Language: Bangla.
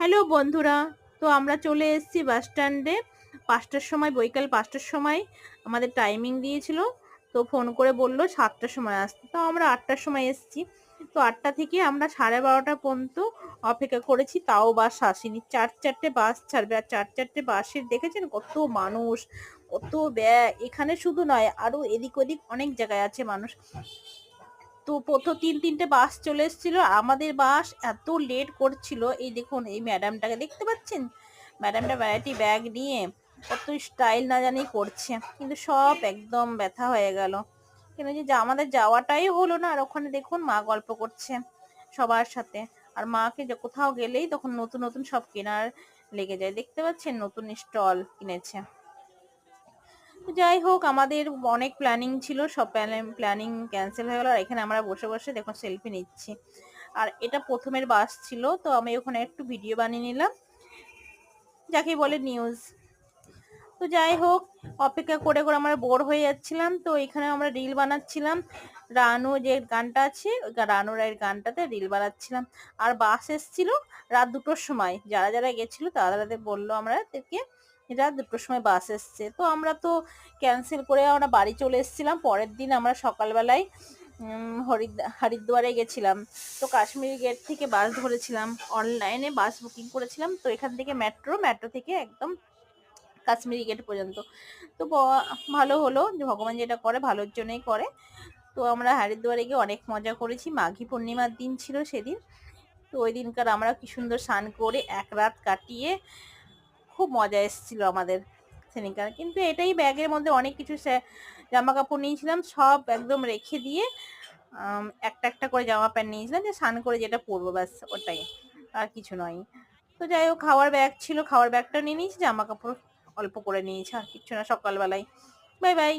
হ্যালো বন্ধুরা, তো আমরা চলে এসেছি বাস স্ট্যান্ডে। ৫টার সময়, বৈকাল ৫টার সময় আমাদের টাইমিং দিয়েছিল। তো ফোন করে বললো ৭টার সময় আসতে, তো আমরা ৮টার সময় এসেছি। তো ৮টা থেকে আমরা 12:30 পর্যন্ত অপেক্ষা করেছি, তাও বাস আসেনি। চারটে বাস ছাড়বে, আর চারটে বাসের দেখেছেন কত মানুষ, কত ব্যাগ। এখানে শুধু নয়, আরো এদিক ওদিক অনেক জায়গায় আছে মানুষ। তো প্রথম তিনটে বাস চলে এসেছিল, আমাদের বাস এত লেট করছিল। এই দেখুন, এই ম্যাডামটাকে দেখতে পাচ্ছেন? ম্যাডামটা ভ্যারাইটি ব্যাগ নিয়ে কত স্টাইল না জানি করছে, কিন্তু সব একদম ব্যথা হয়ে গেল। কেন যে আমাদের যাওয়াটাই হলো না। আর ওখানে দেখুন মা গল্প করছে সবার সাথে। আর মাকে কোথাও গেলেই তখন নতুন নতুন সব কেনার লেগে যায়। দেখতে পাচ্ছেন, নতুন স্টল কিনেছে। যাই হোক, আমাদের অনেক প্ল্যানিং ছিল, সব প্ল্যানিং ক্যান্সেল হয়ে গেল। আর এখানে আমরা বসে বসে দেখুন সেলফি নিচ্ছি। আর এটা প্রথমের বাস ছিল, তো আমি ওখানে একটু ভিডিও বানিয়ে নিলাম, যাকে বলে নিউজ। তো যাই হোক, অপেক্ষা করে করে আমরা বোর হয়ে যাচ্ছিলাম। তো এখানে আমরা রিল বানাচ্ছিলাম। রানু যে গানটা আছে, ওই রানু রায়ের গানটাতে রিল বানাচ্ছিলাম। আর বাস এসছিল রাত 2টোর সময়। যারা যারা গেছিল তাদের বললো আমাদেরকে রাত 2টোর সময় বাস এসছে। তো আমরা তো ক্যান্সেল করে আমরা বাড়ি চলে এসেছিলাম। পরের দিন আমরা সকালবেলায় হরিদ্বারে গেছিলাম। তো কাশ্মীরি গেট থেকে বাস ধরেছিলাম, অনলাইনে বাস বুকিং করেছিলাম। তো এখান থেকে মেট্রো থেকে একদম কাশ্মীরি গেট পর্যন্ত। তো ভালো হলো, যে ভগবান যেটা করে ভালোর জন্যই করে। তো আমরা হরিদ্বারে গিয়ে অনেক মজা করেছি। মাঘী পূর্ণিমার দিন ছিল সেদিন। তো ওই দিনকার আমরা কি সুন্দর স্নান করে এক রাত কাটিয়ে খুব মজা এসেছিল আমাদের সেদিনকার। কিন্তু এটাই, ব্যাগের মধ্যে অনেক কিছু জামা কাপড় নিয়েছিলাম, সব একদম রেখে দিয়ে একটা একটা করে জামা প্যান্ট নিয়েছিলাম, যে স্নান করে যেটা পরবো, ব্যাস ওটাই, আর কিছু নয়। তো যাই হোক, খাওয়ার ব্যাগ ছিল, খাওয়ার ব্যাগটা নিয়ে নিয়েছি, জামা কাপড় অল্প করে নিয়েছি, আর কিচ্ছু না। সকালবেলায় বাই বাই।